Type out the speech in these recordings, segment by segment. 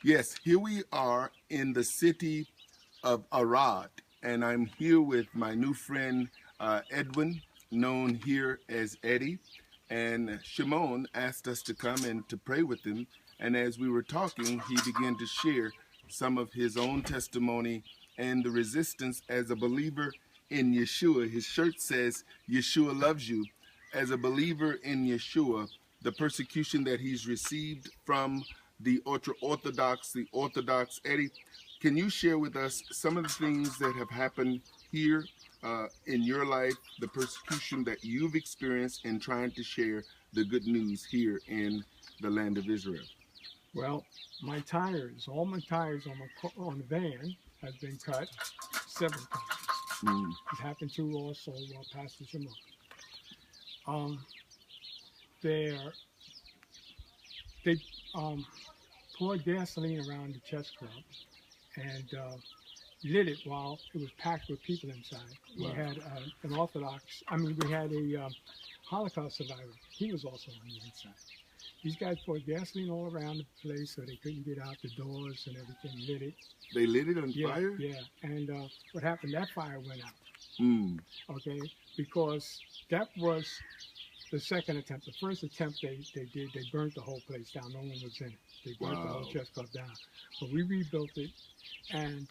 Yes, here we are in the city of Arad, and I'm here with my new friend Edwin, known here as Eddie. And Shimon asked us to come and to pray with him. And as we were talking, he began to share some of his own testimony and the resistance as a believer in Yeshua. His shirt says, Yeshua loves you. As a believer in Yeshua, the persecution that he's received from the Orthodox. Eddie, can you share with us some of the things that have happened here in your life, the persecution that you've experienced in trying to share the good news here in the land of Israel? Well, all my tires on the van have been cut several times. It happened to also Pastor Shimon. They poured gasoline around the chess club and lit it while it was packed with people inside. Wow. We had we had a Holocaust survivor. He was also on the inside. These guys poured gasoline all around the place so they couldn't get out the doors and everything. Lit it. They lit it on fire? Yeah. And what happened, that fire went out. Okay, because that was the second attempt. The first attempt they burnt the whole place down. No one was in it. They burnt the whole chess club down. But we rebuilt it, and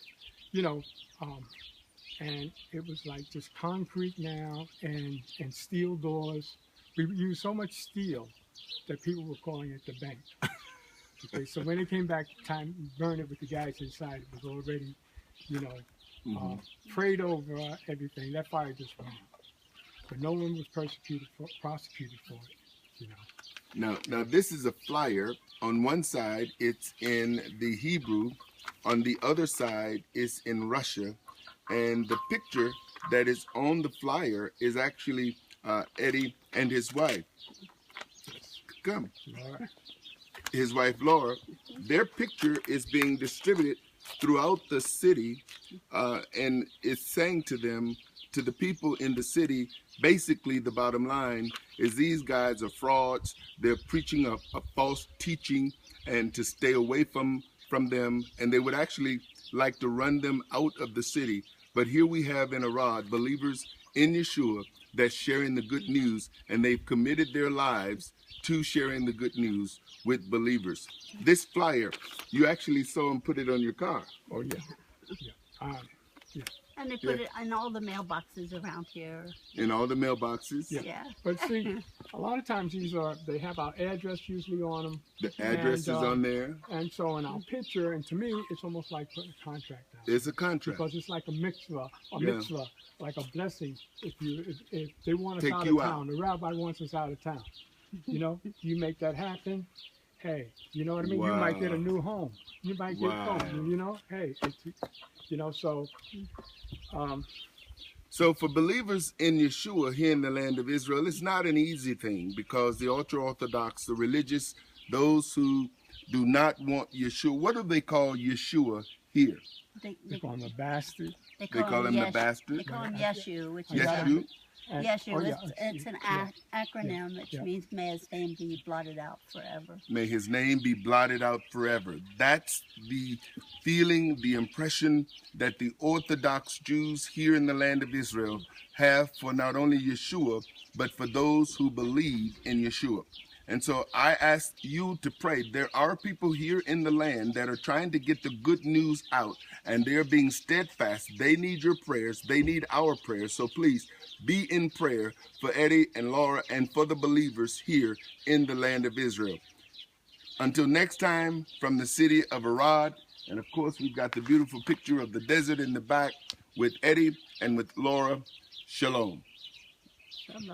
and it was like just concrete now and steel doors. We used so much steel that people were calling it the bank. Okay, so when it came back time to burn it with the guys inside, it was already, prayed over everything. That fire just went out. But no one was prosecuted for it, Now this is a flyer. On one side, it's in the Hebrew. On the other side, it's in Russia. And the picture that is on the flyer is actually Eddie and his wife. Come. Lura. His wife, Lura. Their picture is being distributed throughout the city, and it's saying to them, to the people in the city, basically the bottom line is these guys are frauds. They're preaching a false teaching and to stay away from them, and they would actually like to run them out of the city. But here we have in Arad believers in Yeshua that's sharing the good news, and they've committed their lives to sharing the good news with believers. This flyer, you actually saw him put it on your car. Oh, yeah. And they put it in all the mailboxes around here. In all the mailboxes? Yeah. But see, a lot of times they have our address usually on them. The address is on there. And so in our picture, and to me, it's almost like putting a contract out. It's a contract. Because it's like a mitzvah, like a blessing. If they want us out of town, the rabbi wants us out of town. You make that happen. Hey, you know what I mean? Wow. You might get a new home. You might get home. Hey, So for believers in Yeshua here in the land of Israel, it's not an easy thing because the ultra-Orthodox, the religious, those who do not want Yeshua, what do they call Yeshua here? They call him a bastard. They call him the bastard. They call him Yeshu, which is Yeshu. Yeshu. It's an acronym which means may his name be blotted out forever. May his name be blotted out forever. That's the feeling, the impression that the Orthodox Jews here in the land of Israel have for not only Yeshua, but for those who believe in Yeshua. And so I ask you to pray. There are people here in the land that are trying to get the good news out, and they're being steadfast. They need your prayers. They need our prayers. So please be in prayer for Eddie and Laura and for the believers here in the land of Israel. Until next time, from the city of Arad, and of course we've got the beautiful picture of the desert in the back with Eddie and with Laura. Shalom. Shalom.